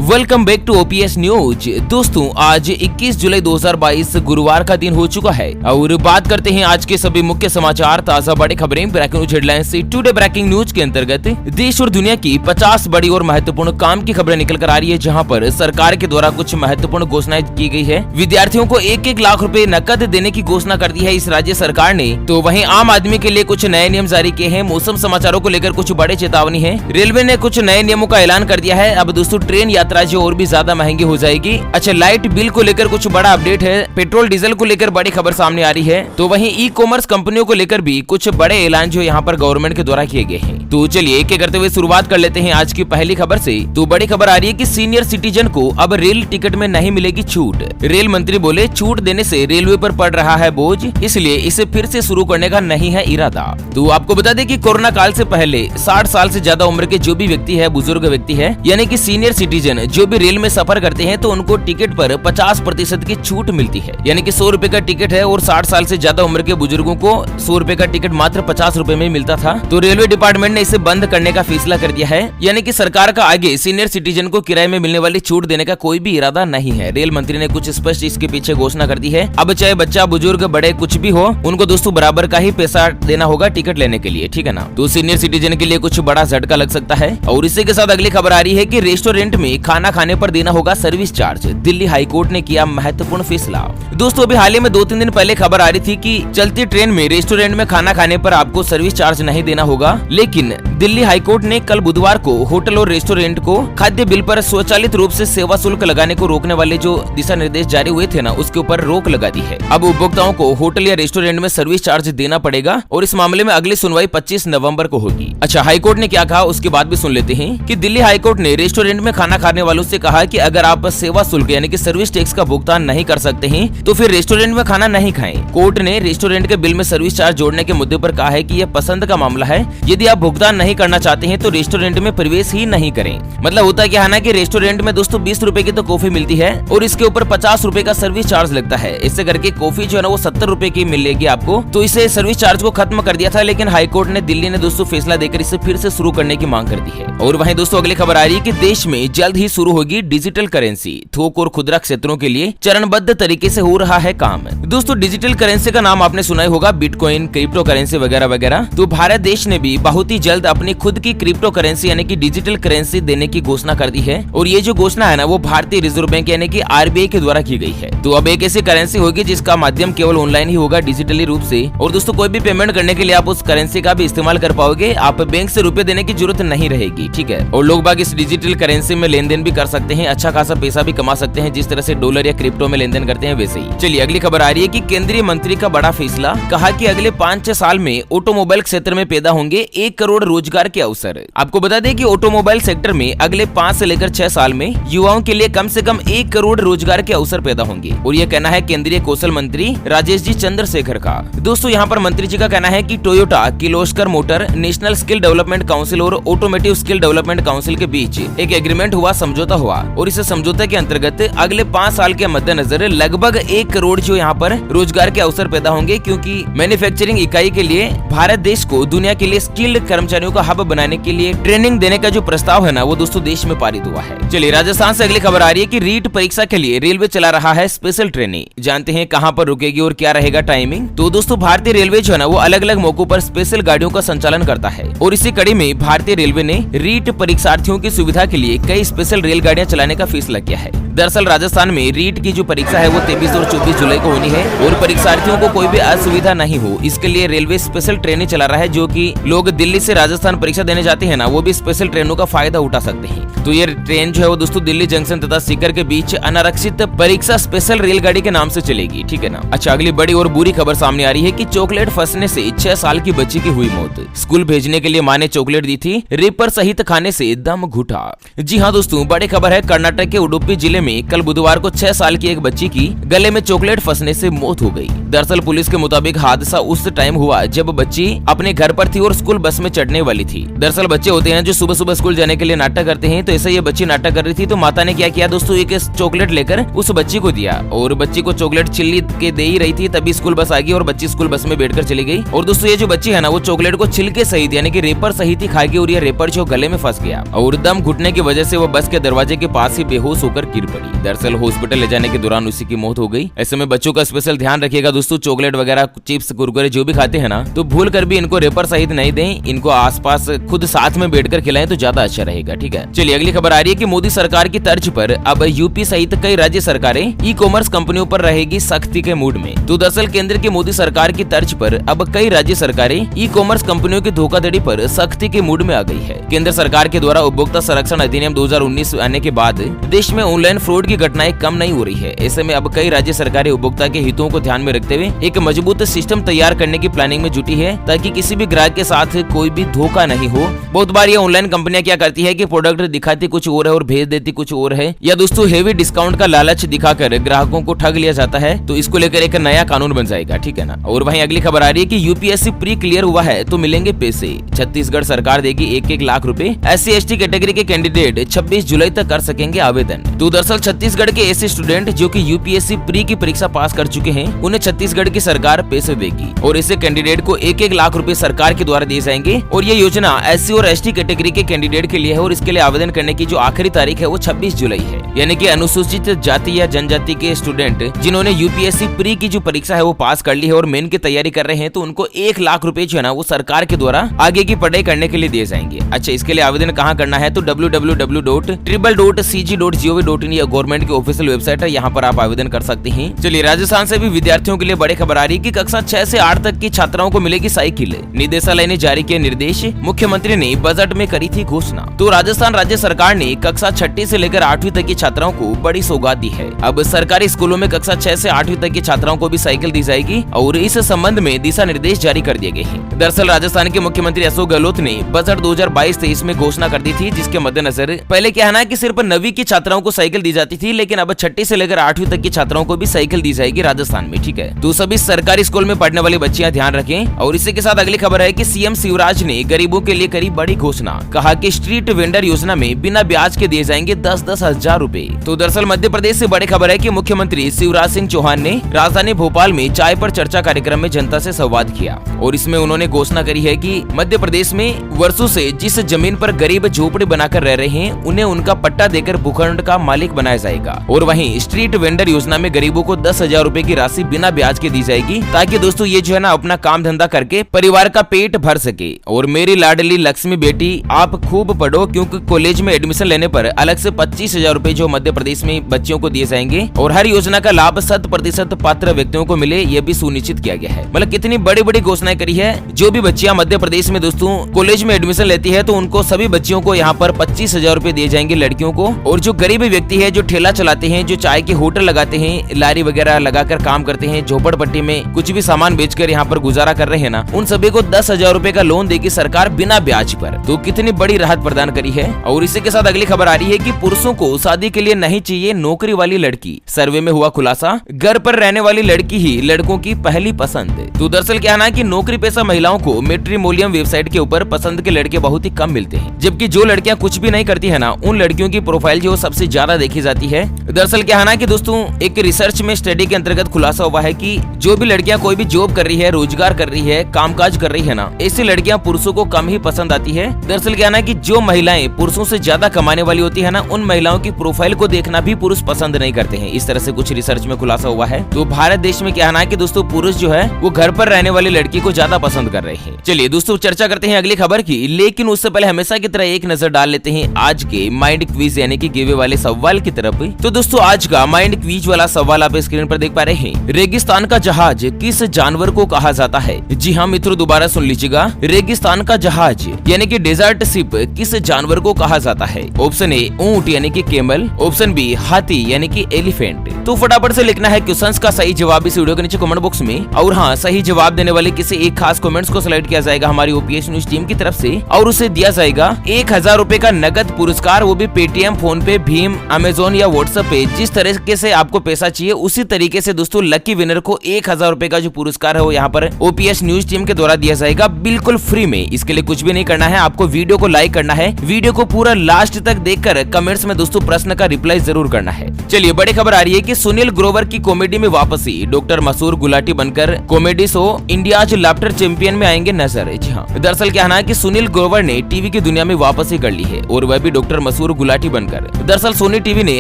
Welcome back to OPS news. दोस्तों आज 21 जुलाई 2022 गुरुवार का दिन हो चुका है और बात करते हैं आज के सभी मुख्य समाचार, ताजा बड़ी खबरें, ब्रेकिंग न्यूज हेडलाइंस से। टुडे ब्रेकिंग न्यूज के अंतर्गत देश और दुनिया की 50 बड़ी और महत्वपूर्ण काम की खबरें निकल कर आ रही है, जहां पर सरकार के द्वारा कुछ महत्वपूर्ण घोषणाएं की गई है। विद्यार्थियों को 1-1 लाख रुपए नकद देने की घोषणा कर दी है इस राज्य सरकार ने। तो वहीं आम आदमी के लिए कुछ नए नियम जारी किए हैं। मौसम समाचारों को लेकर कुछ बड़े चेतावनी है। रेलवे ने कुछ नए नियमों का ऐलान कर दिया है। अब दोस्तों ट्रेन यात्रा जो और भी ज्यादा महंगी हो जाएगी। अच्छा, लाइट बिल को लेकर कुछ बड़ा अपडेट है। पेट्रोल डीजल को लेकर बड़ी खबर सामने आ रही है। तो वहीं ई कॉमर्स कंपनियों को लेकर भी कुछ बड़े ऐलान जो यहाँ पर गवर्नमेंट के द्वारा किए गए हैं। तो चलिए एक एक करते हुए शुरुआत कर लेते हैं आज की पहली खबर से। तो बड़ी खबर आ रही है कि सीनियर सिटीजन को अब रेल टिकट में नहीं मिलेगी छूट। रेल मंत्री बोले छूट देने से रेलवे पर पड़ रहा है बोझ, इसलिए इसे फिर से शुरू करने का नहीं है इरादा। तो आपको बता दें कि कोरोना काल से पहले 60 साल से ज्यादा उम्र के जो भी व्यक्ति है, बुजुर्ग व्यक्ति है, यानी कि सीनियर सिटीजन जो भी रेल में सफर करते हैं, तो उनको टिकट पर 50% की छूट मिलती है। यानी कि 100 रुपए का टिकट है और 60 साल से ज्यादा उम्र के बुजुर्गों को 100 रुपए का टिकट मात्र 50 रुपए में मिलता था। तो रेलवे डिपार्टमेंट ने इसे बंद करने का फैसला कर दिया है। यानी कि सरकार का आगे सीनियर सिटीजन को किराए में मिलने वाली छूट देने का कोई भी इरादा नहीं है। रेल मंत्री ने कुछ स्पष्ट इसके पीछे घोषणा कर दी है। अब चाहे बच्चा, बुजुर्ग, बड़े कुछ भी हो, उनको दोस्तों बराबर का ही पैसा देना होगा टिकट लेने के लिए, ठीक है ना। तो सीनियर सिटीजन के लिए कुछ बड़ा झटका लग सकता है। और इसी के साथ अगली खबर आ रही है कि रेस्टोरेंट में खाना खाने पर देना होगा सर्विस चार्ज। दिल्ली हाईकोर्ट ने किया महत्वपूर्ण फैसला। दोस्तों अभी हाल ही में 2-3 दिन पहले खबर आ रही थी कि चलती ट्रेन में रेस्टोरेंट में खाना खाने पर आपको सर्विस चार्ज नहीं देना होगा, लेकिन दिल्ली हाईकोर्ट ने कल बुधवार को होटल और रेस्टोरेंट को खाद्य बिल पर स्वचालित रूप से सेवा शुल्क लगाने को रोकने वाले जो दिशा निर्देश जारी हुए थे ना, उसके ऊपर रोक लगा दी है। अब उपभोक्ताओं को होटल या रेस्टोरेंट में सर्विस चार्ज देना पड़ेगा और इस मामले में अगली सुनवाई 25 नवंबर को होगी। अच्छा, हाईकोर्ट ने क्या कहा उसके बाद भी सुन लेते हैं कि दिल्ली हाईकोर्ट ने रेस्टोरेंट में खाना खाने वालों से कहा कि अगर आप सेवा शुल्क यानी कि सर्विस टैक्स का भुगतान नहीं कर सकते हैं तो फिर रेस्टोरेंट में खाना नहीं खाएं। कोर्ट ने रेस्टोरेंट के बिल में सर्विस चार्ज जोड़ने के मुद्दे पर कहा है कि यह पसंद का मामला है। यदि आप भुगतान नहीं करना चाहते हैं तो रेस्टोरेंट में प्रवेश ही नहीं करें। मतलब होता क्या है ना कि रेस्टोरेंट में दोस्तों 20 रुपए की तो कॉफी मिलती है और इसके ऊपर 50 रुपए का सर्विस चार्ज लगता है। इससे करके कॉफी जो है ना वो 70 रुपए की मिलेगी आपको। तो इसे सर्विस चार्ज को खत्म कर दिया था, लेकिन हाईकोर्ट ने दिल्ली ने दोस्तों फैसला देकर इसे फिर से शुरू करने की मांग कर दी है। और वहीं दोस्तों अगली खबर आ रही है कि देश में जल्द ही शुरू होगी डिजिटल करेंसी। थोक और खुदरा क्षेत्रों के लिए चरणबद्ध तरीके से हो रहा है काम। दोस्तों डिजिटल करेंसी का नाम आपने सुना ही होगा, बिटकॉइन, क्रिप्टो करेंसी वगैरह वगैरह। तो भारत देश ने भी बहुत ही जल्द अपनी खुद की क्रिप्टो करेंसी यानी कि डिजिटल करेंसी देने की घोषणा कर दी है। और ये जो घोषणा है ना वो भारतीय रिजर्व बैंक यानी कि आरबीआई के द्वारा की गई है। तो अब एक ऐसी करेंसी होगी जिसका माध्यम केवल ऑनलाइन ही होगा, डिजिटली रूप से। और दोस्तों कोई भी पेमेंट करने के लिए आप उस करेंसी का भी इस्तेमाल कर पाओगे। आप बैंक से रुपए देने की जरूरत नहीं रहेगी, ठीक है। और लोग बाग इस डिजिटल करेंसी में लेन देन भी कर सकते हैं, अच्छा खासा पैसा भी कमा सकते हैं, जिस तरह से डॉलर या क्रिप्टो में लेन देन करते हैं वैसे ही। चलिए अगली खबर आ रही है कि केंद्रीय मंत्री का बड़ा फैसला, कहा कि अगले 5-6 साल में ऑटोमोबाइल क्षेत्र में पैदा होंगे 1 करोड़ रोजगार के अवसर। आपको बता दें कि ऑटोमोबाइल सेक्टर में अगले 5 से लेकर 6 साल में युवाओं के लिए कम से कम 1 करोड़ रोजगार के अवसर पैदा होंगे। और यह कहना है केंद्रीय कौशल मंत्री राजेश जी चंद्रशेखर का। दोस्तों यहाँ पर मंत्री जी का कहना है कि Toyota, Kirloskar motor, national skill development council और ऑटोमोटिव स्किल डेवलपमेंट काउंसिल के बीच एक एग्रीमेंट हुआ, समझौता हुआ। और इस समझौते के अंतर्गत अगले 5 साल के मद्देनजर लगभग 1 करोड़ जो यहाँ पर रोजगार के अवसर पैदा होंगे, क्योंकि मैन्युफैक्चरिंग इकाई के लिए भारत देश को दुनिया के लिए स्किल्ड कर्मचारियों का हब बनाने के लिए ट्रेनिंग देने का जो प्रस्ताव है ना वो दोस्तों देश में पारित हुआ है। चलिए राजस्थान से अगली खबर आ रही है कि रीट परीक्षा के लिए रेलवे चला रहा है स्पेशल ट्रेनें। जानते हैं कहां पर रुकेगी और क्या रहेगा टाइमिंग। तो दोस्तों भारतीय रेलवे जो है ना वो अलग अलग मौकों पर स्पेशल गाड़ियों का संचालन करता है। और इसी कड़ी में भारतीय रेलवे ने रीट परीक्षार्थियों की सुविधा के लिए कई स्पेशल रेलगाड़ियां चलाने का फैसला किया है। दरअसल राजस्थान में रीट की जो परीक्षा है वो 23 और 24 जुलाई को होनी है और परीक्षार्थियों को कोई भी असुविधा नहीं हो, इसके लिए रेलवे स्पेशल ट्रेनें चला रहा है। जो कि लोग दिल्ली से राजस्थान परीक्षा देने जाते हैं ना, वो भी स्पेशल ट्रेनों का फायदा उठा सकते हैं। तो ये ट्रेन जो है वो दोस्तों दिल्ली जंक्शन तथा सीकर के बीच अनारक्षित परीक्षा स्पेशल रेलगाड़ी के नाम से चलेगी, ठीक है ना। अच्छा अगली बड़ी और बुरी खबर सामने आ रही है कि चॉकलेट फंसने से 6 साल की बच्ची की हुई मौत। स्कूल भेजने के लिए मां ने चॉकलेट दी थी, रेपर सहित खाने से दम घुटा। जी हाँ दोस्तों, बड़ी खबर है। कर्नाटक के उडुपी जिले में कल बुधवार को 6 साल की एक बच्ची की गले में चॉकलेट फंसने से मौत हो गई। दरअसल पुलिस के मुताबिक हादसा उस टाइम हुआ जब बच्ची अपने घर पर थी और स्कूल बस में चढ़ने वाली थी। दरअसल बच्चे होते हैं जो सुबह सुबह स्कूल जाने के लिए नाटक करते हैं, तो ऐसे ये बच्ची नाटक कर रही थी। तो माता ने क्या किया दोस्तों, एक चॉकलेट लेकर उस बच्ची को दिया और बच्ची को चॉकलेट चिल्ली के दे ही रही थी, तभी स्कूल बस आ गई और बच्ची स्कूल बस में बैठकर चली गई। और दोस्तों ये जो बच्ची है ना वो चॉकलेट को छिलके सहित यानी कि रेपर सहित ही खा गई और ये रेपर जो गले में फंस गया और दम घुटने की वजह से वो बस के दरवाजे के पास ही बेहोश होकर गिर पड़ी। दरअसल हॉस्पिटल ले जाने के दौरान उसी की मौत हो गई। ऐसे में बच्चों का स्पेशल ध्यान रखिएगा दोस्तों, चॉकलेट वगैरह, चिप्स, कुरकुरे जो भी खाते हैं ना, तो भूल कर भी इनको रेपर सहित नहीं दें, इनको आसपास खुद साथ में बैठकर खिलाएं तो ज्यादा अच्छा रहेगा। ठीक है, चलिए अगली खबर आ रही है कि मोदी सरकार की तर्ज पर अब यूपी सहित कई राज्य सरकारें ई कॉमर्स कंपनियों पर रहेगी सख्ती के मूड में। तो दरअसल केंद्र की मोदी सरकार की तर्ज पर अब कई राज्य सरकारें ई कॉमर्स कंपनियों की धोखाधड़ी पर सख्ती के मूड में आ गई है। केंद्र सरकार के द्वारा उपभोक्ता संरक्षण अधिनियम 2019 आने के बाद देश में ऑनलाइन फ्रॉड की घटनाएं कम नहीं हो रही है। ऐसे में अब कई राज्य सरकारें उपभोक्ता के हितों को ध्यान में रखते हुए एक मजबूत सिस्टम तैयार करने की प्लानिंग में जुटी है, ताकि किसी भी ग्राहक के साथ कोई भी धोखा नहीं हो। बहुत बार ये ऑनलाइन कंपनियां क्या करती है कि प्रोडक्ट दिखाती कुछ और है और भेज देती कुछ और है, या दोस्तों हेवी डिस्काउंट का लालच दिखाकर ग्राहकों को ठग लिया जाता है। तो इसको लेकर एक नया कानून बन जाएगा, ठीक है ना। और वहीं अगली खबर आ रही है कि यूपीएससी प्री क्लियर हुआ है तो मिलेंगे पैसे। छत्तीसगढ़ सरकार देगी 1-1 लाख रुपए। SC/ST कैटेगरी के कैंडिडेट 26 जुलाई तक कर सकेंगे आवेदन। तो दरअसल छत्तीसगढ़ के ऐसे स्टूडेंट जो कि यूपीएससी प्री की परीक्षा पास कर चुके हैं, उन्हें छत्तीसगढ़ की सरकार पैसे देगी और ऐसे कैंडिडेट को 1-1 लाख रुपए सरकार के द्वारा दिए जाएंगे। और ये योजना SC और ST कैटेगरी के कैंडिडेट के लिए है और इसके लिए आवेदन करने की जो आखिरी तारीख है वो 26 जुलाई है। यानी कि अनुसूचित जाति या जनजाति के स्टूडेंट जिन्होंने यूपीएससी प्री की जो परीक्षा है वो पास कर ली है और मेन की तैयारी कर रहे हैं, तो उनको 1 लाख रुपए जो है ना वो सरकार के द्वारा आगे की पढ़ाई करने के लिए दिए जाएंगे। अच्छा, इसके लिए आवेदन कहाँ करना है? तो www.tribal.cg.gov.in या गवर्नमेंट की ऑफिशियल वेबसाइट है, यहाँ पर आप आवेदन कर सकते हैं। चलिए राजस्थान से भी विद्यार्थियों के लिए बड़ी खबर आ रही है कि कक्षा 6 से 8 तक की छात्राओं को मिलेगी साइकिल। निदेशालय ने जारी किए निर्देश, मुख्यमंत्री ने बजट में करी थी घोषणा। तो राजस्थान राज्य सरकार ने कक्षा 6 से लेकर 8वीं तक की छात्राओं को बड़ी सौगात दी है। अब सरकारी स्कूलों में कक्षा 6 से 8वीं तक की छात्राओं को भी साइकिल दी जाएगी और इस संबंध में दिशा निर्देश जारी कर दिए गए हैं। दरअसल राजस्थान के मुख्यमंत्री अशोक गहलोत ने बजट 2022-23 में घोषणा कर दी थी, जिसके मद्देनजर पहले क्या है ना कि सिर्फ 9वीं की छात्राओं को साइकिल दी जाती थी, लेकिन अब 6 से लेकर 8वीं तक की छात्राओं को भी साइकिल दी जाएगी राजस्थान में। ठीक है, तो सभी सरकारी स्कूल में पढ़ने वाली बच्चियां ध्यान रखें। और इसी के साथ अगली खबर है कि सीएम शिवराज ने गरीबों के लिए करी बड़ी घोषणा। कहा कि स्ट्रीट वेंडर योजना में बिना ब्याज के दिए जाएंगे 10-10 हजार रूपए। तो दरअसल मध्य प्रदेश से बड़ी खबर है कि मुख्यमंत्री शिवराज सिंह चौहान ने राजधानी भोपाल में चाय पर चर्चा कार्यक्रम में जनता से संवाद किया और इसमें उन्होंने घोषणा करी है कि मध्य प्रदेश में वर्षों से जिस जमीन पर गरीब झोपड़ी बनाकर रह रहे हैं, उन्हें उनका पट्टा देकर भूखंड का मालिक बनाया जाएगा। और वहीं स्ट्रीट वेंडर योजना में गरीबों को 10,000 रूपए की राशि बिना ब्याज के दी जाएगी, ताकि दोस्तों ये जो है ना अपना काम धंधा करके परिवार का पेट भर सके। और मेरी लाडली लक्ष्मी बेटी आप खूब पढ़ो, क्योंकि कॉलेज में एडमिशन लेने पर अलग से 25,000 रूपए जो मध्य प्रदेश में बच्चियों को दिए जाएंगे और हर योजना का लाभ 100% पात्र व्यक्तियों को मिले, ये भी सुनिश्चित किया गया है। मतलब कितनी बड़ी बड़ी घोषणाएं करी है। जो भी बच्चियां मध्य प्रदेश में दोस्तों कॉलेज में एडमिशन लेती है, तो उनको सभी बच्चियों को यहाँ पर 25,000 रूपए दिए जाएंगे लड़कियों को। और जो गरीब व्यक्ति है, जो ठेला चलाते हैं, जो चाय के होटल लगाते हैं, लारी वगैरह लगाकर काम करते हैं, झोपड़पट्टी में कुछ भी सामान बेचकर यहाँ पर गुजारा कर रहे हैं ना, उन सभी को 10,000 रूपए का लोन देगी सरकार बिना ब्याज पर। तो कितनी बड़ी राहत प्रदान करी है। और इसी के साथ अगली खबर आ रही है कि पुरुषों को शादी के लिए नहीं चाहिए नौकरी वाली लड़की। सर्वे में हुआ खुलासा, घर पर रहने वाली लड़की ही लड़कों की पहली पसंद। तो दरअसल क्या है ना कि नौकरी पेशा महिलाओं को मैट्रिमोनियम वेबसाइट के ऊपर पसंद के लड़के बहुत ही कम मिलते हैं, जबकि जो लड़कियां कुछ भी नहीं करती है ना, उन लड़कियों की प्रोफाइल जो सबसे ज्यादा देखी जाती है। दरअसल क्या है ना कि दोस्तों एक रिसर्च में स्टडी के अंतर्गत खुलासा हुआ है कि जो भी लड़कियां कोई भी जॉब कर रही है, रोजगार कर रही है, कामकाज कर रही है ना, ऐसी लड़कियां पुरुषों को कम ही पसंद आती है। दरअसल क्या है ना कि जो महिलाएं पुरुषों से ज्यादा कमाने वाली होती है ना, उन महिलाओं की प्रोफाइल को देखना भी पुरुष पसंद नहीं करते हैं। इस तरह से कुछ रिसर्च में खुलासा हुआ है। तो भारत देश में क्या है ना कि दोस्तों पुरुष जो है वो घर पर रहने वाली लड़की को ज्यादा पसंद कर रहे हैं। चलिए दोस्तों चर्चा करते हैं अगली खबर की, लेकिन उससे पहले हमेशा की तरह एक नजर डाल लेते हैं आज के माइंड क्विज यानी कि गिवे वाले सवाल की तरफ। तो दोस्तों आज का माइंड क्विज वाला सवाल आप स्क्रीन पर देख पा रहे हैं। रेगिस्तान का जहाज किस जानवर को कहा जाता है? जी हाँ मित्रों, दोबारा सुन लीजिएगा। रेगिस्तान का जहाज यानी कि डेजर्ट शिप किस जानवर को कहा जाता है? ऑप्शन ए ऊंट यानी कि केमल, ऑप्शन बी हाथी यानी कि एलिफेंट। तो फटाफट से लिखना है क्वेश्चंस का सही जवाब इस वीडियो के नीचे कमेंट बॉक्स में। और हाँ, सही जवाब देने वाले किसी एक खास कमेंट्स को सिलेक्ट किया जाएगा हमारी ओपीएस न्यूज टीम की तरफ से और उसे दिया जाएगा 1,000 रूपए का नगद पुरस्कार, वो भी पेटीएम, फोन पे, भीम, अमेजोन या व्हाट्सएप पे। जिस तरीके से आपको पैसा चाहिए उसी तरीके से दोस्तों लकी विनर को 1,000 रूपए का जो पुरस्कार है वो यहाँ पर ओपीएस न्यूज टीम के द्वारा दिया जाएगा बिल्कुल फ्री में। इसके लिए कुछ भी नहीं करना है, आपको वीडियो को लाइक करना है, वीडियो को पूरा लास्ट तक देखकर कमेंट्स में दोस्तों प्रश्न का रिप्लाई जरूर करना है। चलिए बड़ी खबर आ रही है कि सुनील ग्रोवर की कॉमेडी में वापसी, डॉक्टर मसूर गुलाटी बनकर comedy show India's laughter champion में आएंगे नजर। जी हाँ, दरअसल क्या है ना कि सुनील ग्रोवर ने टीवी की दुनिया में वापसी कर ली है और वह भी डॉक्टर मसूर मशहूर गुलाटी बनकर। दरअसल सोनी टीवी ने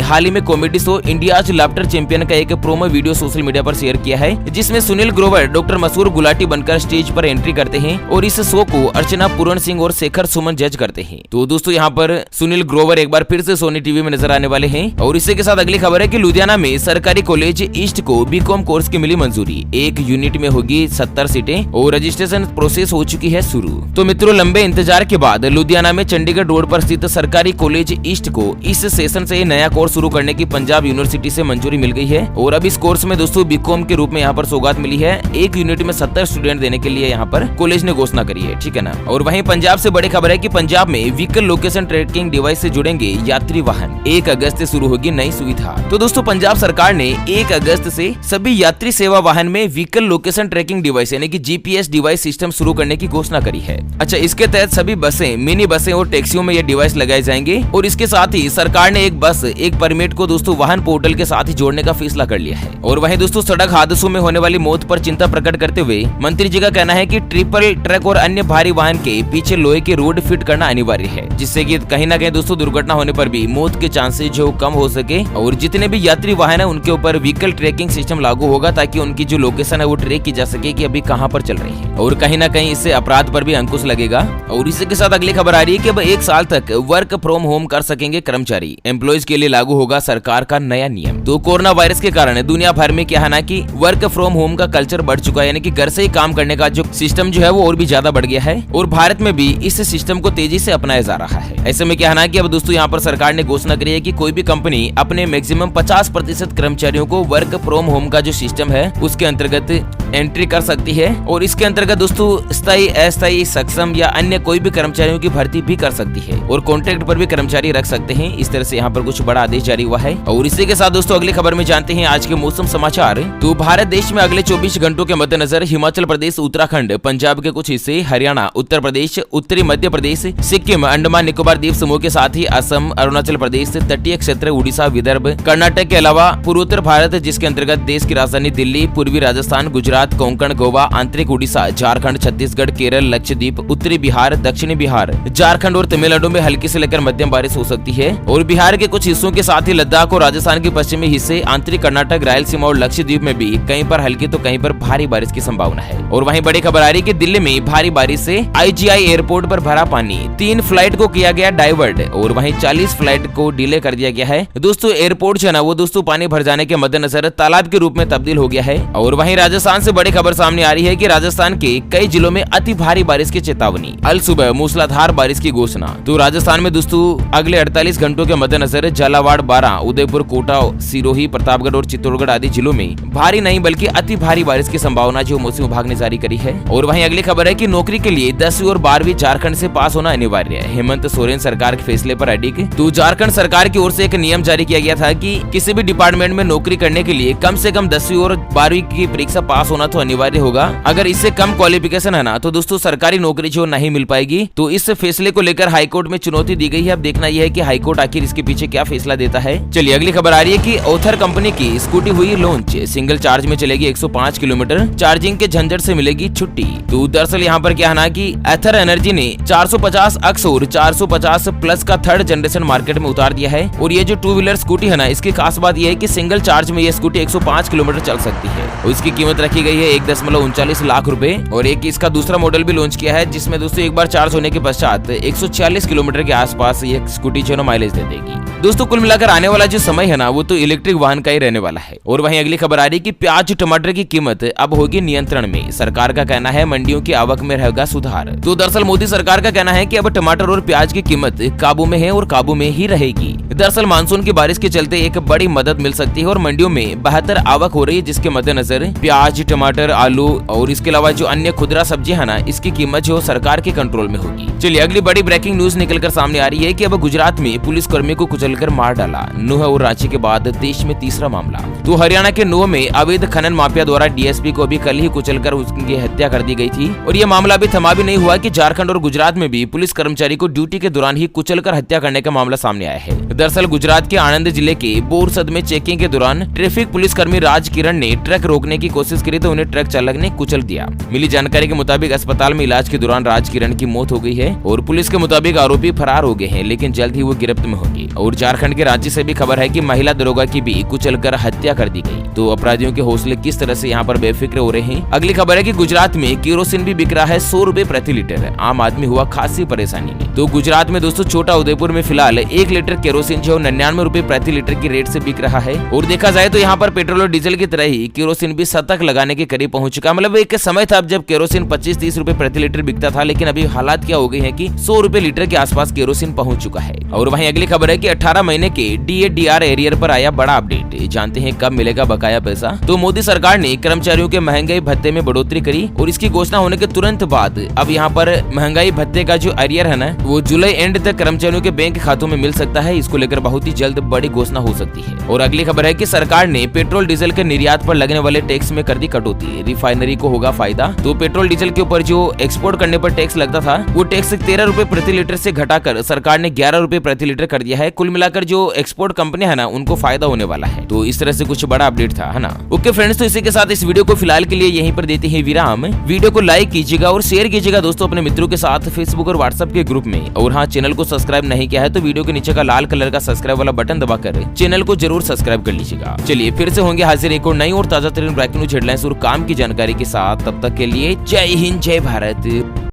हाल ही में comedy show India's laughter champion का एक प्रोमो वीडियो सोशल मीडिया पर शेयर किया है, जिसमें सुनील ग्रोवर डॉक्टर मशहूर गुलाटी बनकर स्टेज पर एंट्री करते हैं और इस शो को अर्चना पूरण सिंह और शेखर सुमन जज करते हैं। तो दोस्तों यहाँ पर सुनील ग्रोवर एक बार फिर से सोनी टीवी में नजर आने वाले हैं। और इसी के साथ अगली खबर है कि लुधियाना में सरकारी कॉलेज ईस्ट को बीकॉम कोर्स की मिली मंजूरी। एक यूनिट में होगी 70 सीटें और रजिस्ट्रेशन प्रोसेस हो चुकी है शुरू। तो मित्रों, लंबे इंतजार के बाद लुधियाना में चंडीगढ़ रोड पर स्थित सरकारी कॉलेज ईस्ट को इस सेशन से नया कोर्स शुरू करने की पंजाब यूनिवर्सिटी से मंजूरी मिल गई है। और अब इस कोर्स में दोस्तों बीकॉम के रूप में यहाँ पर सौगात मिली है। एक यूनिट में 70 स्टूडेंट देने के लिए यहाँ पर कॉलेज ने घोषणा करी है, ठीक है ना। और वहीं पंजाब से बड़ी खबर है कि पंजाब में व्हीकल लोकेशन ट्रैकिंग डिवाइस से जुड़ेंगे यात्री वाहन। 1 अगस्त से शुरू होगी नई सुविधा। तो दोस्तों, पंजाब सरकार ने 1 अगस्त से सभी यात्री सेवा वाहन में व्हीकल लोकेशन ट्रैकिंग डिवाइस यानी कि जीपीएस डिवाइस सिस्टम शुरू करने की घोषणा करी है। अच्छा, इसके तहत सभी बसें, मिनी बसें और टैक्सियों में ये डिवाइस लगाए जाएंगे। और इसके साथ ही सरकार ने एक बस एक परमिट को दोस्तों वाहन पोर्टल के साथ ही जोड़ने का फैसला कर लिया है। और वहीं दोस्तों, सड़क हादसों में होने वाली मौत पर चिंता प्रकट करते हुए मंत्री जी का कहना है कि ट्रिपल ट्रक और अन्य भारी वाहन के पीछे लोहे के रोड फिट करना अनिवार्य है, जिससे कि कहीं ना कहीं दोस्तों दुर्घटना होने पर भी मौत के चांसेस जो कम हो सके। और जितने भी यात्री वाहन है उनके ऊपर व्हीकल ट्रैकिंग सिस्टम लागू होगा, ताकि उनकी जो लोकेशन है वो ट्रैक की जा सके कि अभी कहां पर चल रही है। और कहीं ना कहीं इससे अपराध पर भी अंकुश लगेगा। और इसी के साथ अगली खबर आ रही है कि अब 1 साल तक वर्क फ्रॉम होम कर सकेंगे कर्मचारी। एम्प्लॉइज के लिए लागू होगा सरकार का नया नियम। तो कोरोना वायरस के कारण दुनिया भर में क्या है ना कि वर्क फ्रॉम होम का कल्चर बढ़ चुका है, यानी कि घर से ही काम करने का जो सिस्टम जो है वो और भी ज्यादा बढ़ गया है। और भारत में भी इस सिस्टम को तेजी से अपनाया जा रहा है। ऐसे में क्या है ना कि अब दोस्तों यहाँ पर सरकार ने घोषणा करी है कि कोई भी कंपनी अपने मैक्सिमम 50% कर्मचारियों को वर्क फ्रॉम होम का जो सिस्टम है उसके अंतर्गत एंट्री कर सकती है। और इसके अंतर्गत दोस्तों स्थायी, अस्थायी, सक्षम या अन्य कोई भी कर्मचारियों की भर्ती भी कर सकती है और कॉन्ट्रैक्ट पर भी कर्मचारी रख सकते हैं। इस तरह से यहाँ पर कुछ बड़ा आदेश जारी हुआ है। और इसी के साथ दोस्तों अगली खबर में जानते हैं आज के मौसम समाचार। तो भारत देश में अगले 24 घंटों के मद्देनजर हिमाचल प्रदेश, उत्तराखंड, पंजाब के कुछ हिस्से, हरियाणा, उत्तर प्रदेश, उत्तरी मध्य प्रदेश, सिक्किम, अंडमान निकोबार द्वीप समूह के साथ ही असम, अरुणाचल प्रदेश, तटीय क्षेत्र, उड़ीसा, विदर्भ, कर्नाटक के अलावा पूर्वोत्तर भारत जिसके अंतर्गत देश की राजधानी दिल्ली, पूर्वी राजस्थान, गुजरात, कोंकण, गोवा, आंतरिक उड़ीसा, झारखंड, छत्तीसगढ़, केरल, लक्षद्वीप, उत्तरी बिहार, दक्षिणी बिहार, झारखंड और तमिलनाडु में हल्की से लेकर मध्यम बारिश हो सकती है। और बिहार के कुछ हिस्सों के साथ ही लद्दाख और राजस्थान के पश्चिमी हिस्से, आंतरिक कर्नाटक, रायलसीमा और लक्षद्वीप में भी कहीं पर हल्की तो कहीं पर भारी बारिश की संभावना है। और वहीं बड़ी खबर आ रही है कि दिल्ली में भारी बारिश से IGI एयरपोर्ट पर भरा पानी, 3 फ्लाइट को किया गया डाइवर्ट और वहीं 40 फ्लाइट को डिले कर दिया गया है। दोस्तों एयरपोर्ट जो है ना वो दोस्तों पानी भर जाने के मद्देनजर तालाब के रूप में तब्दील हो गया है। और वहीं राजस्थान से बड़ी खबर सामने आ रही है कि राजस्थान के कई जिलों में अति भारी बारिश की चेतावनी, अल सुबह मूसलाधार बारिश की घोषणा। तो राजस्थान में दोस्तों अगले 48 घंटों के मद्देनजर झालावाड़, बारां, उदयपुर, कोटा, सिरोही, प्रतापगढ़ और चित्तौड़गढ़ आदि जिलों में भारी नहीं बल्कि अति भारी बारिश की संभावना जो मौसम विभाग ने जारी करी है। और वहीं अगली खबर है कि नौकरी के लिए 10वीं और 12वीं झारखंड से पास होना अनिवार्य है। हेमंत सोरेन सरकार के फैसले पर अडिग। तो झारखंड सरकार की ओर से एक नियम जारी किया गया था कि किसी भी डिपार्टमेंट में नौकरी करने के लिए कम से कम 10वीं और 12वीं की परीक्षा पास होना तो अनिवार्य होगा। अगर इससे कम क्वालिफिकेशन है ना तो दोस्तों सरकारी नौकरी जो नहीं मिल पाएगी। तो इस फैसले को लेकर हाईकोर्ट में चुनौती दी गई है। अब देखना यह है कि हाईकोर्ट आखिर इसके पीछे क्या फैसला देता है। चलिए अगली खबर आ रही है कि ओथर कंपनी की स्कूटी हुई लॉन्च, सिंगल चार्ज में चलेगी 105 किलोमीटर, चार्जिंग के झंझट से मिलेगी छुट्टी। तो दरअसल यहाँ पर क्या है ना कि एथर एनर्जी ने 450 एक्स और 450 प्लस का 3rd जनरेशन मार्केट में उतार दिया है। और ये जो 2 व्हीलर स्कूटी है ना इसकी खास बात यह है कि सिंगल चार्ज में ये स्कूटी 105 किलोमीटर चल सकती है। और इसकी कीमत रखी गई है 1.39 लाख रुपए। और एक इसका दूसरा मॉडल भी लॉन्च किया है जिसमें दोस्तों एक बार चार्ज होने के पश्चात 146 किलोमीटर के आसपास ये स्कूटी जो माइलेज दे देगी। दोस्तों कुल मिलाकर आने वाला जो समय है ना वो तो इलेक्ट्रिक वाहन का ही रहने वाला है। और वहीं अगली खबर आ रही है कि प्याज टमाटर की कीमत अब होगी नियंत्रण में, सरकार का कहना है मंडियों की आवक में रहेगा सुधार। तो दरअसल मोदी सरकार का कहना है कि अब टमाटर और प्याज की कीमत काबू में है और काबू में ही रहेगी। दरअसल मानसून की बारिश के चलते एक बड़ी मदद मिल सकती है और मंडियों में बेहतर आवक हो रही है, जिसके मद्देनजर प्याज, टमाटर, आलू और इसके अलावा जो अन्य खुदरा सब्जियां है ना इसकी कीमत जो सरकार के कंट्रोल में होगी। चलिए अगली बड़ी ब्रेकिंग न्यूज निकलकर सामने आ रही है कि अब गुजरात में पुलिस कर्मी को कुचलकर मार डाला, नूह और रांची के बाद देश में तीसरा मामला। तो हरियाणा के नूह में अवैध खनन माफिया द्वारा डीएसपी को अभी कल ही कुचलकर उसकी हत्या कर दी गई थी। और ये मामला अभी थमा भी नहीं हुआ कि झारखंड और गुजरात में भी पुलिस कर्मचारी को ड्यूटी के दौरान ही कुचलकर हत्या करने का मामला सामने आया है। दरअसल गुजरात के आणंद जिले के बोरसद में चेकिंग के दौरान ट्रैफिक पुलिस कर्मी राज किरण ने ट्रक रोकने की कोशिश करी तो उन्हें ट्रक चालक ने कुचल दिया। मिली जानकारी के मुताबिक अस्पताल में इलाज के दौरान राज किरण की मौत हो गई है और पुलिस के मुताबिक आरोपी फरार हो गए हैं, लेकिन जल्द ही वो गिरफ्त में होंगे। और झारखंड के रांची से भी खबर है कि महिला दरोगा की भी कुचलकर हत्या कर दी गई। तो अपराधियों के हौसले किस तरह से यहाँ पर बेफिक्र हो रहे हैं। अगली खबर है कि गुजरात में केरोसिन भी बिक रहा है 100 रुपए प्रति लीटर। आम आदमी हुआ खासी परेशानी में। तो गुजरात में दोस्तों छोटा उदयपुर में फिलहाल 1 लीटर केरोसिन जो 99 रुपए प्रति लीटर की रेट से बिक रहा है। और देखा जाए तो यहाँ पर पेट्रोल और डीजल की तरह ही केरोसिन भी शतक लगाने के करीब पहुंच चुका। मतलब एक समय था जब केरोसिन 25-30 रुपए प्रति लीटर बिकता था, लेकिन अभी हालात क्या हो गए हैं कि 100 रुपए लीटर के आसपास केरोसिन पहुंच चुका है। और वहीं अगली खबर है कि 18 महीने के DA/DR एरियर पर आया बड़ा अपडेट। जानते हैं कब मिलेगा बकाया पैसा। तो मोदी सरकार ने कर्मचारियों के महंगाई भत्ते में बढ़ोतरी करी और इसकी घोषणा होने के तुरंत बाद अब यहाँ पर महंगाई भत्ते का जो एरियर है ना, वो जुलाई एंड तक कर्मचारियों के बैंक खातों में मिल सकता है। इसको लेकर बहुत ही जल्द बड़ी घोषणा हो सकती है। और अगली खबर है कि सरकार ने पेट्रोल डीजल के निर्यात पर लगने वाले टैक्स में कर दी कटौती। रिफाइनरी को होगा फायदा। तो पेट्रोल डीजल के ऊपर जो एक्सपोर्ट करने पर टैक्स लगता था, वो टैक्स 13 रुपए प्रति लीटर से घटाकर सरकार ने 11 रुपए प्रति लीटर कर दिया है। कुल मिलाकर जो एक्सपोर्ट कंपनी है ना, उनको फायदा होने वाला है। तो इस तरह से कुछ बड़ा अपडेट था, है ना। ओके फ्रेंड्स, तो इसी के साथ इस वीडियो को फिलहाल के लिए यहीं पर देते हैं विराम। वीडियो को लाइक कीजिएगा और शेयर कीजिएगा दोस्तों अपने मित्रों के साथ फेसबुक और व्हाट्सएप के ग्रुप में। और हाँ, चैनल को सब्सक्राइब नहीं किया है तो वीडियो के नीचे का लाल कलर का सब्सक्राइब वाला बटन दबाकर चैनल को जरूर सब्सक्राइब कर लीजिएगा। चलिए फिर से होंगे हाजिर एक और नई और ताजा तरीन ब्रेकिंग न्यूज हेडलाइंस और काम की जानकारी के साथ। तब तक के लिए जय हिंद, जय भारत।